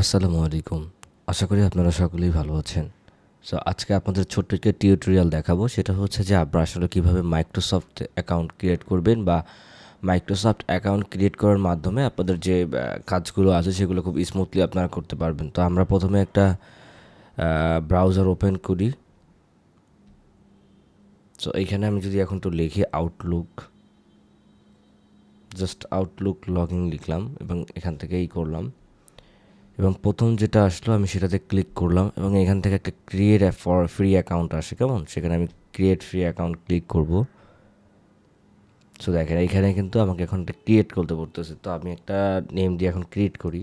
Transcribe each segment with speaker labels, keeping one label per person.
Speaker 1: আসসালামু আলাইকুম। আশা করি আপনারা সকলেই ভালো আছেন। সো আজকে আপনাদের ছোট্ট একটা টিউটোরিয়াল দেখাবো। সেটা হচ্ছে যে আপনারা আসলে কীভাবে মাইক্রোসফট অ্যাকাউন্ট ক্রিয়েট করবেন বা মাইক্রোসফট অ্যাকাউন্ট ক্রিয়েট করার মাধ্যমে আপনাদের যে কাজগুলো আছে সেগুলো খুব স্মুথলি আপনারা করতে পারবেন। তো আমরা প্রথমে একটা ব্রাউজার ওপেন করি। সো এইখানে আমি যদি এখন একটু লিখি আউটলুক, জাস্ট আউটলুক লগইন লিখলাম এবং এখান থেকেই করলাম। এবং প্রথম যেটা আসলো আমি সেটাতে ক্লিক করলাম এবং এখান থেকে একটা ক্রিয়েট ফর ফ্রি অ্যাকাউন্ট আসে, কেমন? সেখানে আমি ক্রিয়েট ফ্রি অ্যাকাউন্ট ক্লিক করব। সো দেখেন এইখানে কিন্তু আমাকে এখন একটা ক্রিয়েট করতে পড়তেছে। তো আমি একটা নেম দিয়ে এখন ক্রিয়েট করি।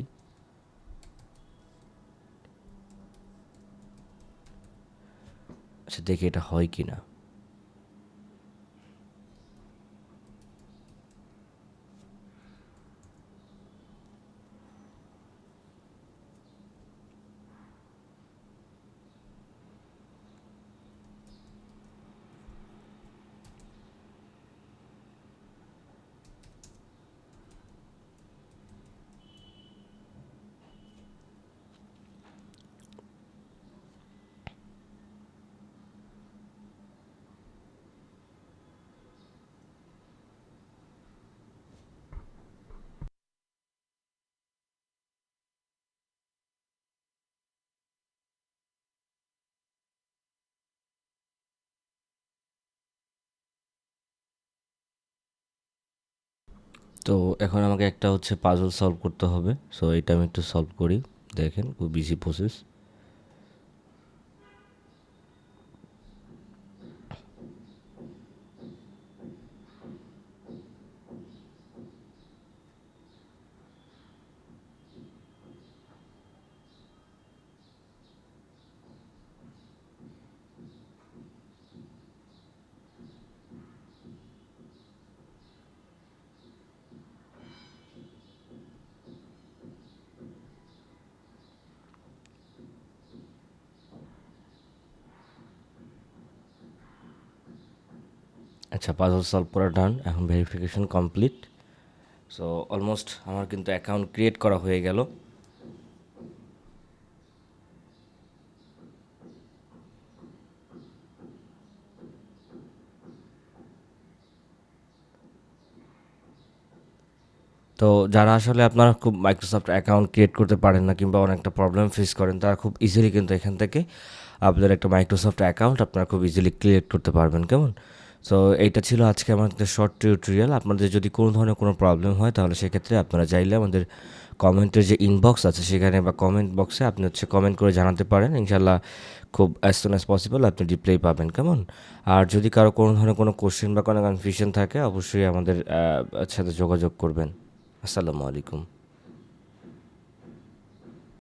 Speaker 1: আচ্ছা, দেখি এটা হয় কি না। তো এখন আমাকে একটা হচ্ছে পাজল সলভ করতে হবে। সো এটা আমি একটু সলভ করি। দেখেন খুব ইজি প্রসেস। আচ্ছা, পাজল সলভ করা ডান। এখন ভেরিফিকেশন কমপ্লিট। সো অলমোস্ট আমার কিন্তু অ্যাকাউন্ট ক্রিয়েট করা হয়ে গেল। তো যারা আসলে আপনারা খুব মাইক্রোসফট অ্যাকাউন্ট ক্রিয়েট করতে পারেন না কিংবা অনেকটা প্রবলেম ফেস করেন, তারা খুব ইজিলি কিন্তু এখান থেকে আপনাদের একটা মাইক্রোসফট অ্যাকাউন্ট আপনারা খুব ইজিলি ক্রিয়েট করতে পারবেন, কেমন? সো এইটা ছিল আজকে আমাদের শর্ট টিউটোরিয়াল। আপনাদের যদি কোনো ধরনের কোনো প্রবলেম হয় তাহলে সেক্ষেত্রে আপনারা চাইলে আমাদের কমেন্টের যে ইনবক্স আছে সেখানে বা কমেন্ট বক্সে আপনি হচ্ছে কমেন্ট করে জানাতে পারেন। ইনশাল্লাহ খুব অ্যাজ সুন অ্যাজ পসিবল আপনি রিপ্লাই পাবেন, কেমন? আর যদি কারো কোনো ধরনের কোনো কোশ্চেন বা কোনো কনফিউশন থাকে অবশ্যই আমাদের সাথে যোগাযোগ করবেন। আসসালামু আলাইকুম।